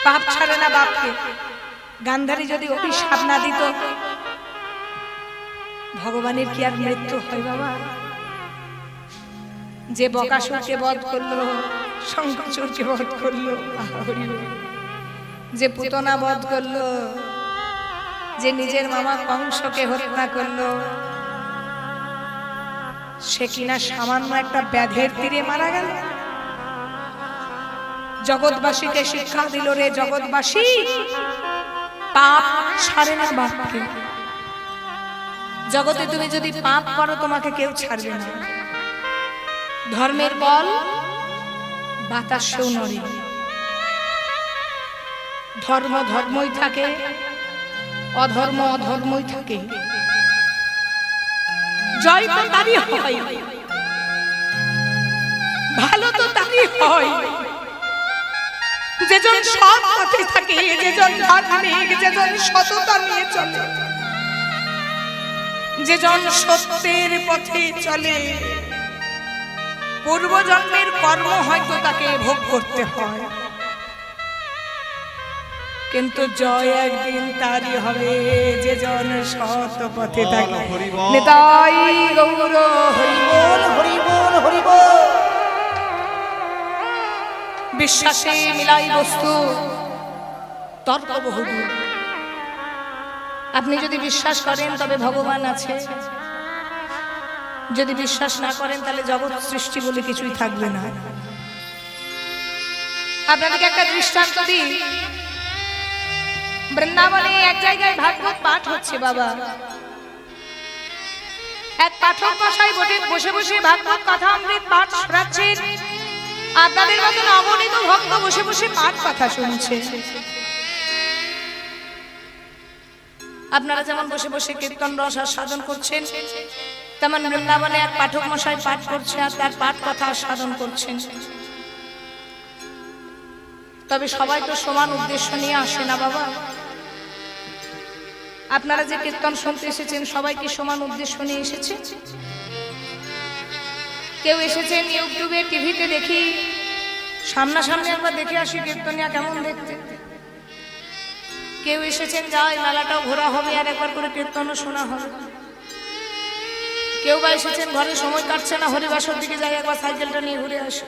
পাপ ছাড়ে না বাপকে। গান্ধারী যদি অভিশাপ না দিত, ভগবানের কি আর মৃত্যু হয় বাবা? যে বকাসুরকে বধ করলো, শঙ্খচূড়কে বধ করলো, যে পুতনা বধ করলো, যে নিজের মামা কংসকে হত্যা করলো, সে কিনা সামান্য একটা ব্যাধের তীরে মারা গেল। জগৎবাসীকে শিক্ষা দিল, রে জগৎবাসী, পাপ ছাড়ে না বাপকে। জগতে তুমি যদি পাপ করো তোমাকে কেউ ছাড়বে না। ধর্মের বল বাতাসেও নড়ে। ধর্ম ধর্মই থাকে, অধর্ম অধর্মই থাকে। জয় তো তারই হয়, ভালো তো তারই হয় যেজন সৎ পথে থাকে, যেজন ধার্মিক, যেজন সততা নিয়ে চলে, যেজন সত্যের পথে চলে। পূর্বজন্মের কর্ম হয়তো তাকে ভোগ করতে হয়, কিন্তু জয় একদিন তারই হবে যেজন সৎ পথে থাকে। নিতাই গৌর হরি বল, হরি বল, হরি বল। বিশ্বাসে মিলাই বস্তু, তর্ক বহুদূর। আপনি যদি বিশ্বাস করেন তবে ভগবান আছে, যদি বিশ্বাস না করেন তাহলে জগৎ সৃষ্টি বলে কিছুই থাকবে না। আপনাদেরকে একটা দৃষ্টান্ত দিই। বৃন্দাবনে এক জায়গায় ভাগবত পাঠ হচ্ছে বাবা। এক পাঠক মশাই বসে বসে ভাগবত কথা অমৃত পাঠ শোনাচ্ছেন। আপনাদের মতন অগণিত ভক্ত বসে বসে পাঠ কথা শুনছে। আপনারা যেমন বসে বসে কীর্তন রস সাধন করছেন, তেমন বৃন্দাবনে এক পাঠক মশাই পাঠ করছে আর তার পাঠ কথা সাধন করছেন। তবে সবাই তো সমান উদ্দেশ্য নিয়ে আসে না বাবা। আপনারা যে কীর্তন শুনতে এসেছেন সবাই কি সমান উদ্দেশ্য নিয়ে এসেছে? কেউ এসেছেন ইউটিউবে, টিভিতে দেখি, সামনাসামনি একবার দেখে আসি কীর্তনিয়া কেমন দেখতে। কেউ এসেছেন যাই মেলাটাও ঘোরা হবে আর একবার করে কীর্তনও শোনা হবে। কেউ বা এসেছেন ঘরে সময় কাটছে না, হরিবাসর দিকে যাই একবার সাইকেলটা নিয়ে ঘুরে আসে।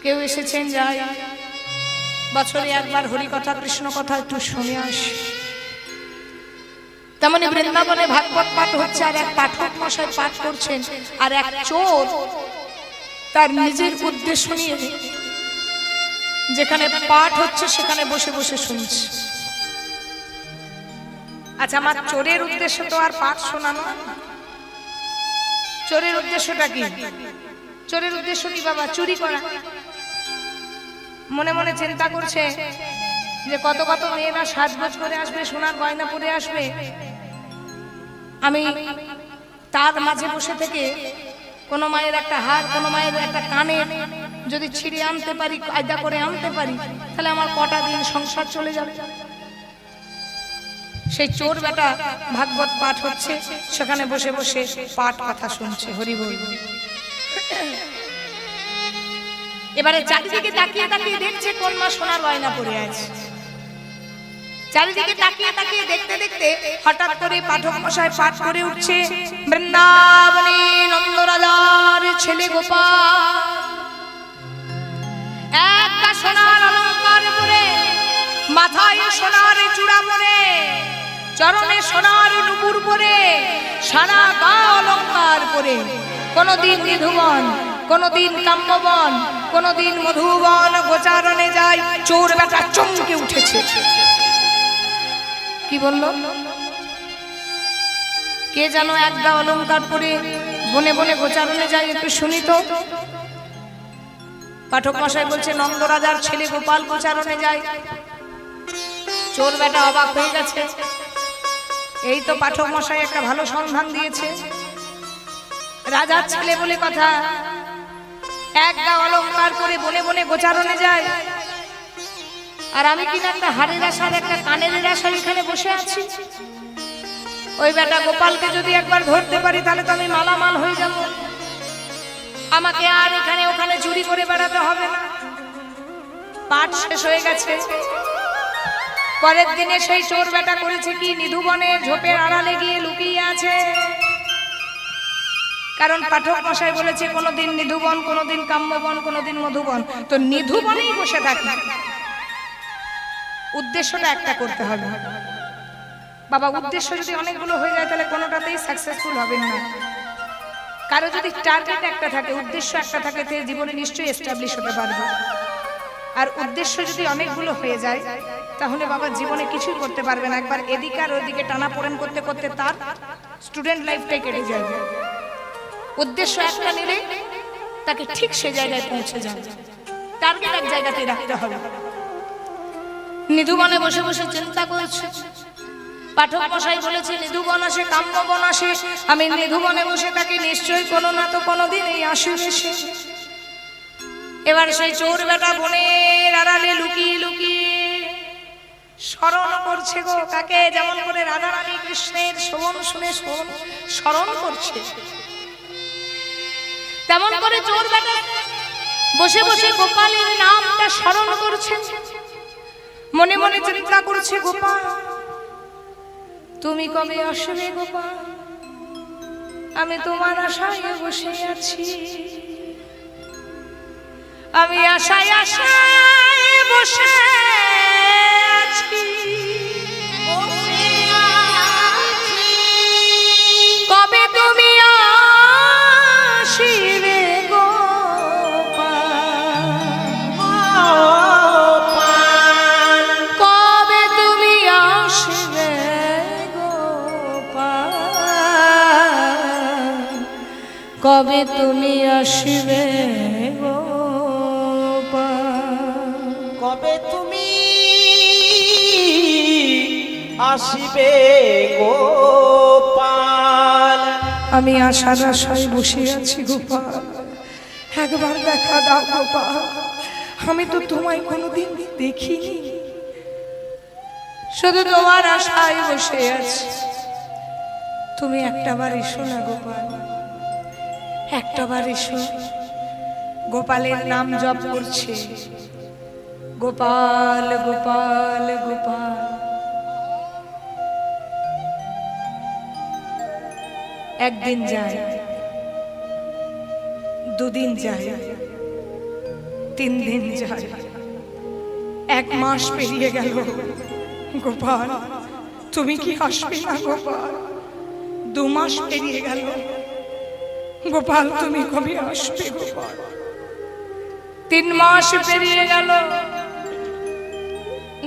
কেউ এসেছেন যাই বছরে একবার হরি কথা কৃষ্ণ কথা একটু শুনে আসে। তেমনি বৃন্দাবনে ভাগবত পাঠ হচ্ছে আর এক পাঠক মশাই পাঠ করছেন, আর এক চোর তার নিজের উদ্দেশ্য নিয়ে যেখানে পাঠ হচ্ছে সেখানে বসে বসে শুনছে। আচ্ছা, আমার চোরের উদ্দেশ্য তো আর পাঠ শোনানো। চোরের উদ্দেশ্যটা কি? চোরের উদ্দেশ্য কি বাবা? চুরি করা। মনে মনে চিন্তা করছে যে কত কত মেয়েরা সাজগোজ করে আসবে, সোনার গয়না পরে আসবে, আমি তার মাঝে বসে থেকে কোনো মায়ের একটা হার, কোনো মায়ের একটা কানের যদি ছিঁড়ে আনতে পারি, কায়দা করে আনতে পারি, তাহলে আমার কটা দিন সংসার চলে যাবে। সেই চোর বেটা ভাগবত পাঠ হচ্ছে, সেখানে বসে বসে পাঠ কথা শুনছে, হরি বল। এবারে চারিদিকে তাকিয়ে তাকিয়ে দেখছে কোন মা সোনার গয়না পরে আছে। চারিদিকে তাকিয়ে তাকিয়ে দেখতে দেখতে হঠাৎ করে পাঠক মশাই পাঠ করে উঠছে, বৃন্দাবনে নন্দ রাজার ছেলে গোপাল একটা সোনার অলঙ্কার পরে, মাথায় সোনার চূড়া পরে, চরণে সোনার নুপুর পরে, সারা গা অলঙ্কার পরে, কোনদিন নিধুবন, কোনদিন কাম্যবন, কোনদিন মধুবন গোচারণে যায়। চোর বেটা চমকে উঠেছে। কি বলল? কে যেন একটা অলঙ্কার পরে বনে বনে গোচারণে যায়, একটু শুনি তো। পাঠক মশাই বলছে নন্দ রাজার ছেলে গোপাল গোচারণে যায়। চোর বেটা অবাক হয়ে গেছে। এই তো পাঠক মশাই একটা ভালো সন্ধান দিয়েছে, রাজার ছেলে বলে কথা, একটা অলঙ্কার পরে বনে বনে গোচারণে যায়, আর আমি কিনা একটা হাড়ের আশার একটা কানের আশার এখানে বসে আছি। ওই বেটা গোপালকে যদি একবার ধরতে পারি তাহলে তো আমি মালামাল হয়ে যাব, আমাকে আর এখানে ওখানে চুরি করে বেড়াতে হবে না। পাঠ শেষ হয়ে গেছে। পরের দিনে সেই চোর বেটা করেছে কি, নিধুবনে ঝোপের আড়ালে গিয়ে লুকিয়ে আছে। কারণ পাঠক মশাই বলেছে কোনোদিন নিধুবন, কোনোদিন কাম্যবন, কোনোদিন মধুবন, তো নিধুবনেই বসে থাকি। উদ্দেশ্যটা একটা করতে হবে বাবা। উদ্দেশ্য যদি অনেকগুলো হয়ে যায় তাহলে কোনোটাতেই সাকসেসফুল হবেন না। কারো যদি টার্গেট একটা থাকে, উদ্দেশ্য একটা থাকে, তে জীবনে নিশ্চয়ই এস্টাবলিশ হতে পারবে। আর উদ্দেশ্য যদি অনেকগুলো হয়ে যায় তাহলে বাবা জীবনে কিছুই করতে পারবে না। একবার এদিকে আর ওদিকে টানাপোড়েন করতে করতে তার স্টুডেন্ট লাইফটাই কেটে যাবে। উদ্দেশ্য একটা নিলে তাকে ঠিক সে জায়গায় পৌঁছে যাবে। টার্গেট এক জায়গাতেই রাখতে হবে। নিধুবনে বসে বসে চিন্তা করছে। পাঠক মশাই বলেছে নিধুবন আসে, কাম্যবন আসে, আমি নিধুবনে বসে থাকি, নিশ্চয়ই কোনো না তো কোনোদিন এই আসবে সে। এবার সেই চোর বেটা বনের আড়ালে লুকিয়ে লুকিয়ে স্মরণ করছে গো কাকে, যেমন করে রাধা রানী কৃষ্ণের শোভন শুনে স্মরণ করছে, তেমন করে চোর বেটা বসে বসে গোপালের নামটা স্মরণ করছে। মনে মনে চিন্তা করছে, গোপাল তুমি কবে আসবে গোপাল, আমি তোমার আশায় বসে আছি, আমি আশায় আশায় বসে আছি, কবে তুমি আসবে গোপাল, কবে তুমি আসবে গোপাল, কবে তুমি আসবে কবে তুমি আসিবে গোপাল। আমি আশার আশায় বসে আছি গোপাল, একবার দেখা দাও গোপাল, আমি তো তোমায় কোনোদিন দেখিনি, শুধু তোমার আশায় বসে আছি, তুমি একটাবার এসো না গোপাল, একটাবার এসো। গোপালের নাম জপ করছে, গোপাল গোপাল গোপাল। একদিন যায়, দুদিন যায়, 3 দিন যায়, 1 মাস পেরিয়ে গেল। গোপাল তুমি কি আসবে না গোপাল? 2 মাস পেরিয়ে গেল, গোপাল তুমি কবে আসবে গোপাল? 3 মাস পেরিয়ে গেল,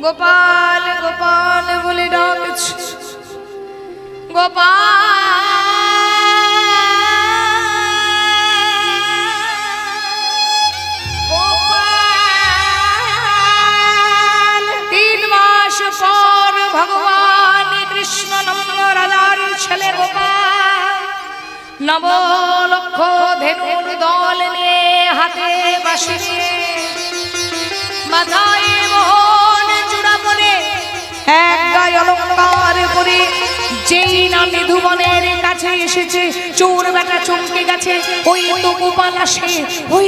গোপাল গোপাল বলে ডাকছে, গোপাল। 3 মাস পর ভগবান কৃষ্ণ নন্দ রাজার ছেলে গোপাল 9 লক্ষ ধেনুর দল নিয়ে, হাতে বাঁশি নিয়ে, মাথায় মোহন চূড়া পরে, এক গায়ে অলংকার পরে, যেই না নিধুবনের কাছে এসেছে, চোর বেটা চমকে গেছে। ওই তো গোপাল আসে, ওই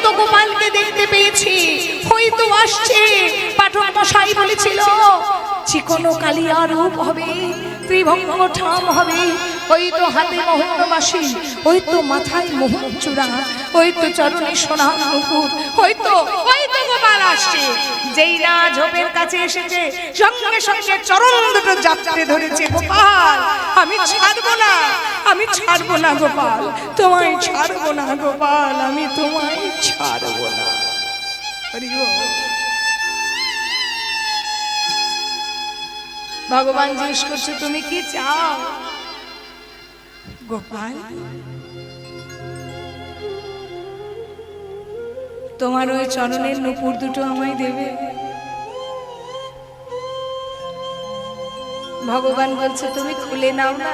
তো গোপালকে দেখতে পেয়েছি, ওই তো আসছে। পাঠক মশাই বলেছিল চিকনো কালিয়া রূপ হবে, ত্রিভঙ্গ ঠাম হবে, ওই তো হাতে মোহন বাঁশি, ওই তো মাথায় মোহন চূড়া, ওই তো চরণে সোনার নুপুর, ওই তো গোপাল আসছে। যেই না ঝোপের কাছে এসেছে, সঙ্গে সঙ্গে চরণ দুটো জাপটে ধরেছে। গোপাল আমি ছাড়বো না, আমি ছাড়বো না গোপাল, তোমায় ছাড়বো না গোপাল, আমি তোমায় ছাড়বো না। ভগবান জিজ্ঞেস করছে তুমি কি চাও গোপাল? তোমার ওই চরণের নুপুর দুটো আমায় দেবে? ভগবান বলছে তুমি খুলে নাও না।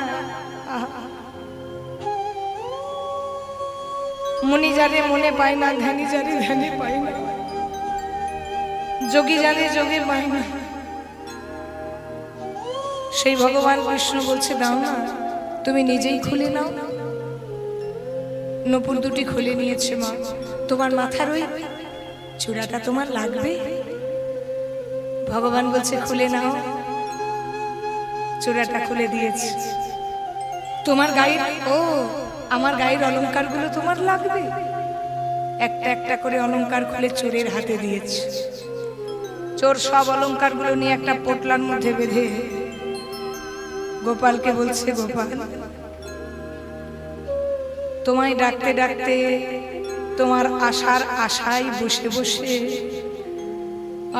মুনি যারে মনে পায় না, ধ্যানী যারে ধ্যানে পায় না, যোগী যারে যোগে পায় না, সেই ভগবান কৃষ্ণ বলছে দাও না, তুমি নিজেই খুলে নাও। নুপুর দুটি খুলে নিয়েছে মা। তোমার মাথার ওই চূড়াটা তোমার লাগবে? ভগবান বলছে খুলে নাও। চূড়াটা খুলে দিয়েছি। তোমার গায়ের আমার গায়ের অলংকারগুলো তোমার লাগবে? একটা একটা করে অলংকার খুলে চোরের হাতে দিয়েছে। চোর সব অলংকারগুলো নিয়ে একটা পোটলার মধ্যে বেঁধে গোপালকে বলছে, গোপাল, তোমায় ডাকতে ডাকতে, তোমার আশার আশায় বসে বসে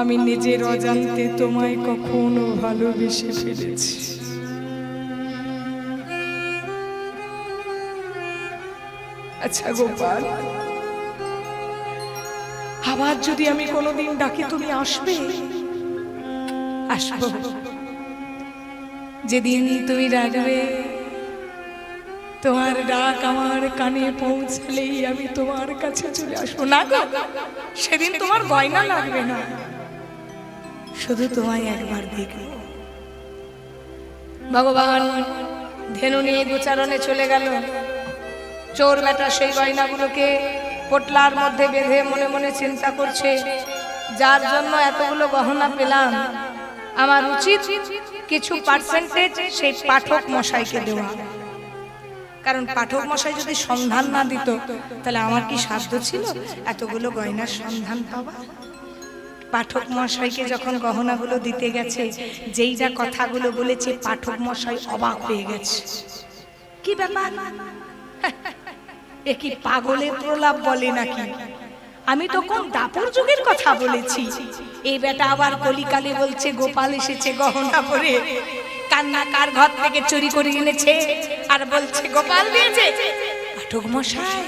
আমি নিজের অজান্তে তোমায় কখনো ভালোবেসে ফেলেছি। আচ্ছা গোপাল, আবার যদি আমি কোনোদিন ডাকি তুমি আসবে? আসবো। যেদিন তুমি ডাকবে, তোমার ডাক আমার কানে পৌঁছলেই আমি তোমার কাছে চলে আসবো। না গো, সেদিন তোমার গয়না লাগবে না, শুধু তোমায় একবার দেখব। ভগবান ধেনু নিয়ে গোচারণে চলে গেল। চোর বেটা সেই গয়নাগুলোকে পোটলার মধ্যে বেঁধে মনে মনে চিন্তা করছে, যার জন্য এতগুলো গহনা পেলাম, আমার উচিত কিছু পার্সেন্টেজ সেই পাঠক মশাইকে দেওয়া। কারণ পাঠক মশাই যদি সন্ধান না দিত, তাহলে আমার কি সাধ্য ছিল এতগুলো গয়নার সন্ধান পাওয়া? পাঠক মশাইকে যখন গহনাগুলো দিতে গেছে, যেই যা কথাগুলো বলেছে, পাঠক মশাই অবাক হয়ে গেছে। কি ব্যাপার, এ কি পাগলের প্রলাপ বলে নাকি? আমি তো কোন দাপর যুগের কথা বলেছি। এই বেটা আবার কলিকালে বলছে গোপাল এসেছে গহনা পরে, কান্না কার ঘর থেকে চুরি করে এনেছে, আর বলছে গোপাল দিয়েছে। পাঠক মশাই,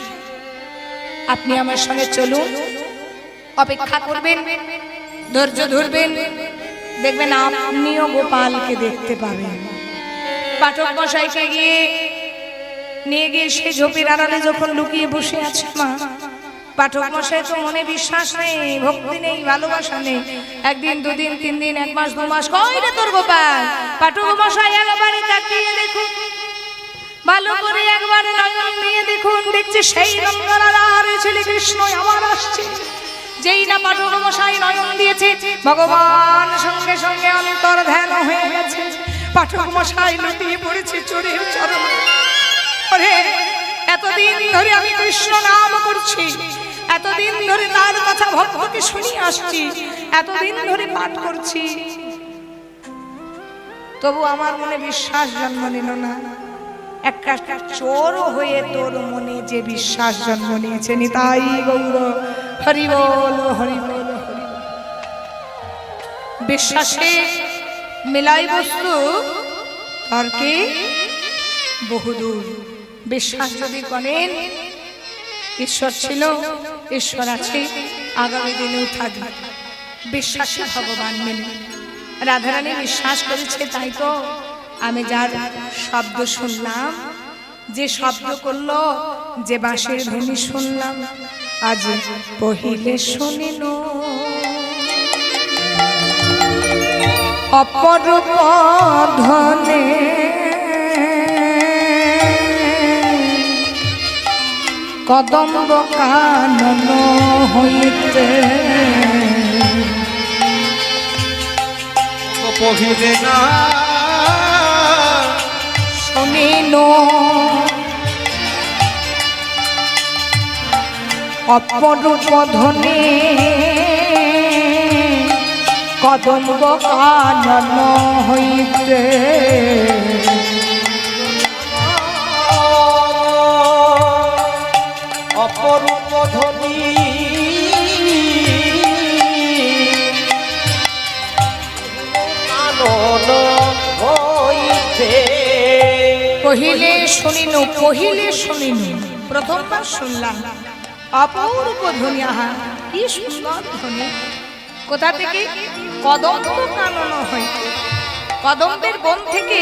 আপনি আমার সঙ্গে চলুন, অপেক্ষা করবেন, ধৈর্য ধরবেন, দেখবেন আপনিও গোপালকে দেখতে পাবেন। পাঠক মশাইকে নিয়ে গিয়ে সে ঝোপের আড়ালে যখন লুকিয়ে বসে আছে মা, পাঠক মশাই তো মনে বিশ্বাস নেই, ভক্তি নেই, ভালোবাসা নেই। একদিন, দুদিন, 3 দিন, 1 মাস, 2 মাস, কই রে তোর গোপাল? পাঠক মশাই একবারে তাকিয়ে দেখুন, ভালো করে একবারে নয়ন দিয়ে দেখুন, দেখছে সেই রঙ্গরার ছেলে কৃষ্ণ আমার আসছে। যেই না পাঠক মশাই নয়ন দিয়েছে, ভগবান সঙ্গে সঙ্গে অন্তর ধ্যান হয়ে গেছে। পাঠক মশাই লুটিয়ে পড়েছে চোরের চরণে। ওরে, এতদিন ধরে আমি কৃষ্ণ নাম করছি, এতদিন ধরে তার কথা ভক্তকে শুনিয়ে আসছি, এতদিন ধরে পাঠ করছি, তবু আমার মনে বিশ্বাস জন্ম নিল না। একটা চোর হয়ে তোর মনে যে বিশ্বাস জন্ম নিয়েছে, নিতাই গৌর হরি বল, হরি বল, হরি বল। বিশ্বাসে মেলাই বস্তু তর্কে বহুদূর। বিশ্বাস যদি করেন ঈশ্বর ছিল, ঈশ্বর আছে, আগামী দিনেও থাকবে, বিশ্বাসে ভগবান মেনে। রাধারানী বিশ্বাস করেছে, তাই তো আমি যার শব্দ শুনলাম, যে শব্দ করলো, যে বাঁশির ধ্বনি শুনলাম, আজ পহিলে শুনিল অপরূপ ধনে কদম্ব কানন হইতে পহিলে না শুনিল অপরূপ ধনে কদম্ব কানন হইতে অপরূপ ধ্বনি কানন হইতে। পহিলে শুনিনু, পহিলে শুনিনু, প্রথমবার শুনলাম অপূর্ব ধ্বনি। আহা, কি সুন্দর ধ্বনি! কোথা থেকে? কদম্ব কানন হইতে। কদম্বের বন থেকে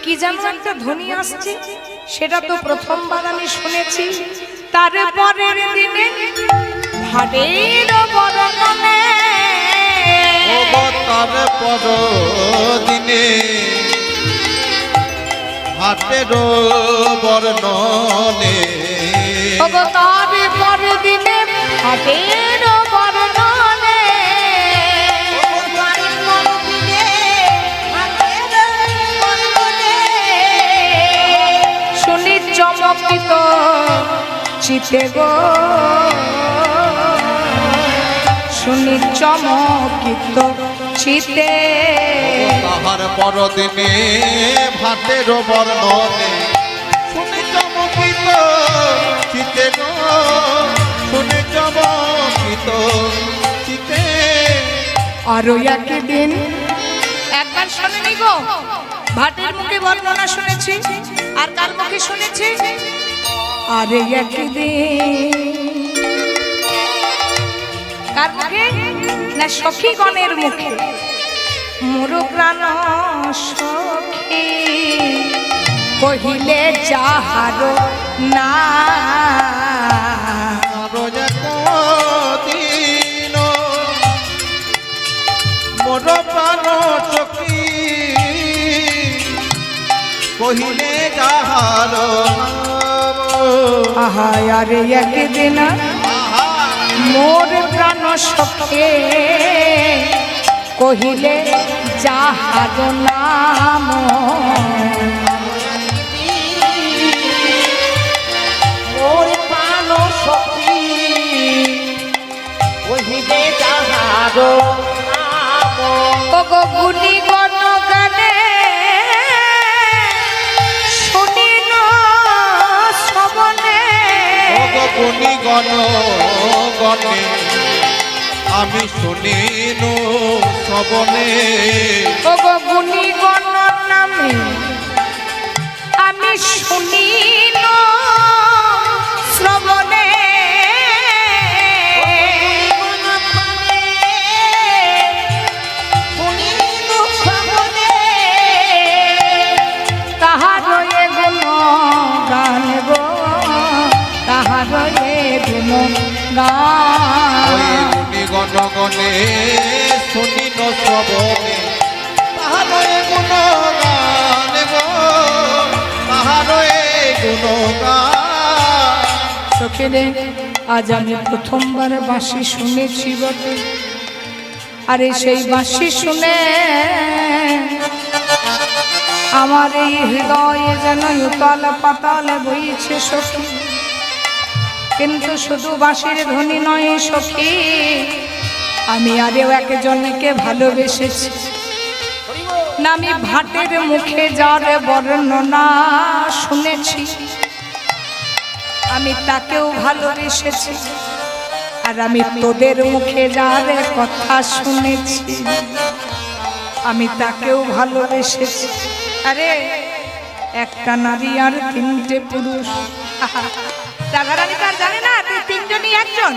কি যেন একটা ধ্বনি আসছে, সেটা তো প্রথমবার আমি শুনেছি। তারপরের দিনে ভাটের বরণনে, তারপর দিনে ভাটের বর্ণনে ওগো তারে পরে দিনে হাটের বর্ণনে শুনি চমকিত চিতে গো শুনি চমকিত চিতে তাহার পরদিনে ভাতের বর্ণনে শুনে চমকিত চিতে গো শুনে চমকিত চিতে আরো একদিন একবার শোনেনি গো ভাটের মুখে বর্ণনা শুনেছি আর কার মুখে শুনেছি আরে একদিন কার মুখে না সখীগণের মুখে মোর প্রাণ সখী কহিলে যাহার না দিন মোর প্রাণ সখী কহিলে যাহার আহা আরে একদিন মোর প্রাণ সখে কহিলে যাহার নাম মোর প্রাণ সখী কহিলে যাহার নাম ওগো গুণী গণ গানে শুনিন শ্রবণে গুণী গণ গণে আমি শুনিনু শ্রবণে ওগো গুণী গণ নামে আমি শুনিন শ্রবণে তাহার গুণ গান গো তাহার গুণ গান গুণী গণ গণে শুনিন শ্রবণে তাহার গুণ গান গো তাহার গুণ গান সখীরে আজ আমি প্রথমবার বাঁশি শুনেছি বটে আরে সেই বাঁশি শুনে আমার এই হৃদয়ে যেন উতল পাতাল বইছে সখী কিন্তু শুধু বাঁশির ধ্বনি নয় সখী আমি আরেও একজনকে ভালোবেসেছি না আমি ভাটের মুখে যার বর্ণনা শুনেছি আমি তাকেও ভালোবেসেছি আর আমি তোদের মুখে যার কথা শুনেছি আমি তাকেও ভালোবেসেছি আরে একটা নারী আর তিনটে পুরুষ রাধারানী তার জানে না তিনজনই একজন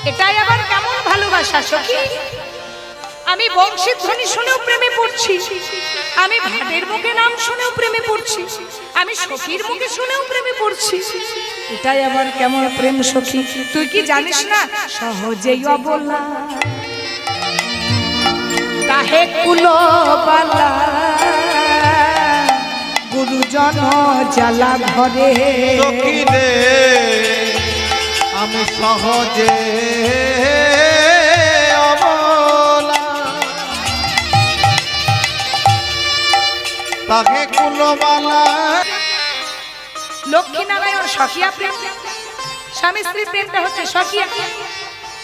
এটাই আবার কেমন ভালোবাসা সখী আমি বংশীর ধ্বনি শুনেও প্রেমে পড়ছি আমি ভাটের মুখে নাম শুনেও প্রেমে পড়ছি আমি সখীর মুখে শুনেও প্রেমে পড়ছি এটাই আবার কেমন প্রেম সখী তুই কি জানিস না সহজেই অবলা কাহে কুলবালা গুরুজন জ্বালা ঘরে সখী রে আমি সহজে অবলা তাকে কুলবালা লক্ষ্মীনারায়ণ সখিয়া প্রেম স্বামী স্ত্রী প্রেমটা হচ্ছে সখিয়া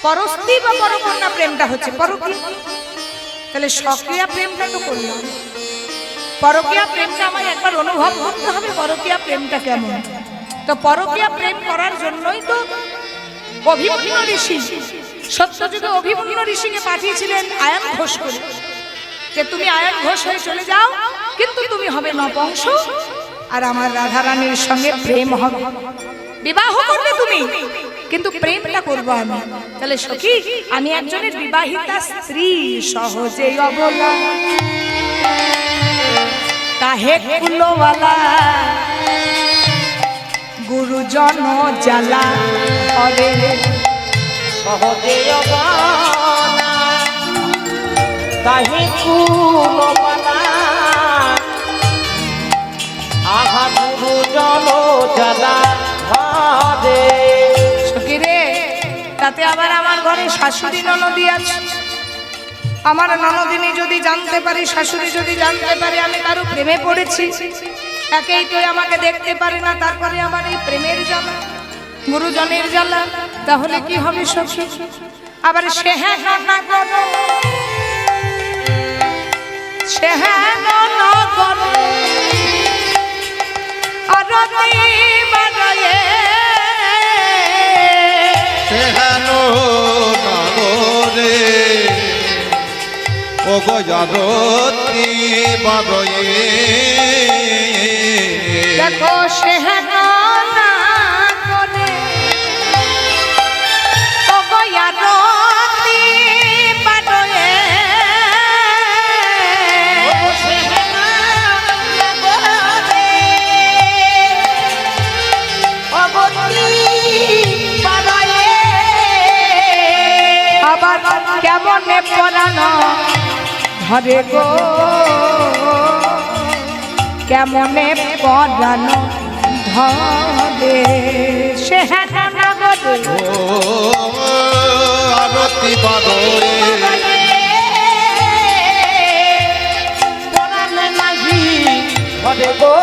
পরস্ত্রী বা পরকন্যা প্রেমটা হচ্ছে পরকীয়া তাহলে সখিয়া প্রেমটা তো করলাম পরকীয়া প্রেমটা আমায় একবার অনুভব করতে হবে পরকীয়া প্রেমটা কেমন তো পরকীয়া প্রেম করার জন্যই তো অভিমন্যু ঋষি সত্যযুগে অভিমন্যু ঋষিকে পাঠিয়েছিলেন আয়ন ঘোষ করে যে তুমি আয়ন ঘোষ হয়ে চলে যাও কিন্তু তুমি হবে নপুংস আর আমার রাধারানীর সঙ্গে প্রেম হবে বিবাহ করবে তুমি কিন্তু প্রেমটা করব আমি তাহলে সখী আমি একজনের বিবাহিতা স্ত্রী সহজেই অবলা কাহে কুলওয়ালা গুরুজন জ্বালা অরে সহজে অবলা কাহে কুলবালা আহা গুরুজন জ্বালা ঘরে তাতে আবার আমার ঘরে শাশুড়ি ননদি আছে। আমার ননদিনী যদি জানতে পারে, শাশুড়ি যদি জানতে পারে আমি কারো প্রেমে পড়েছি, একেই তো আমাকে দেখতে পারে না, তারপরে আমার এই প্রেমের জ্বালা, গুরুজনের জ্বালা, তাহলে কি হবে সখী? আবার সে হ্যাঁ না করো, সে হ্যাঁ না করো আরতি বাড়ায়ে হেন নাগরে ও গজারতি বারয়ে দেখো সে হ্যাঁ না করে ও গয়ারতি বাড়ায়ে আবার কেমনে পরানো ধরে গো, কেমনে পরানো ধরে সে হ্যাঁ না করে ও আরতি বারয়ে পরাণে নাহি ধরে গো,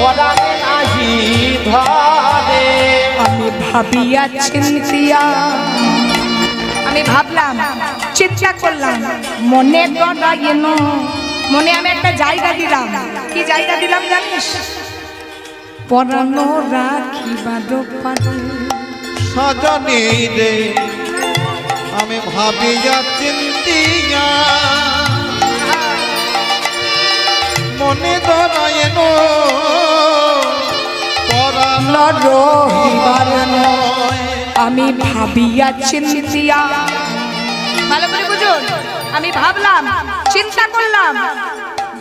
পরাণে নাহি ধরে। আমি ভাবিয়া চিন্তিয়া, আমি ভাবলাম, চিন্তা করলাম, মনে ডরাইন, মনে আমি একটা জায়গা দিলাম। কি জায়গা দিলাম জানিস? পরানো রাখিবার পারে সজনী রে আমি ভাবিয়া চিন্তিয়া মনে ধরায়েন পরানো রহিবার নয়। আমি ভাবিয়া চিন্তিয়া, ভালো করে বুঝুন, আমি ভাবলাম, চিন্তা করলাম,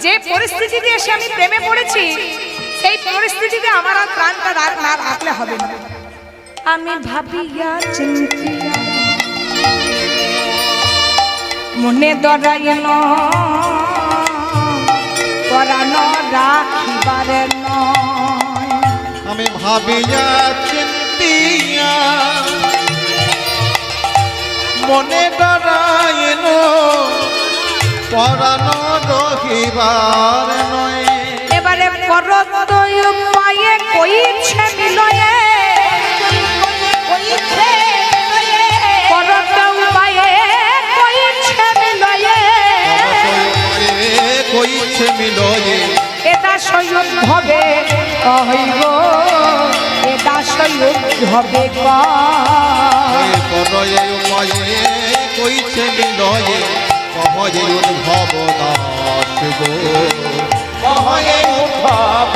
যে পরিস্থিতিতে এসে আমি প্রেমে পড়েছি, সেই পরিস্থিতিতে আমার আর প্রাণটা না রাখলে হবে না। আমি ভাবিয়া চিন্তিয়া মনে ডরাইন পরানো রাখিবার নয়। আমি ভাবিয়া চিন্তিয়া মনে ডরায়েন পরানো রহিবার নয়। এবারে পরত উপায়ে কইছে মিলয়ে, পরত উপায়ে কইছে মিলয়ে, কইছে মিলয়ে এটা সয়ুগ হবে কহিব, এটা সয়ুগ হবে পরয়ে উপায়ে কইছে মিলয়ে কহয়ে উদ্ভব দাস গো, কহয়ে উদ্ভব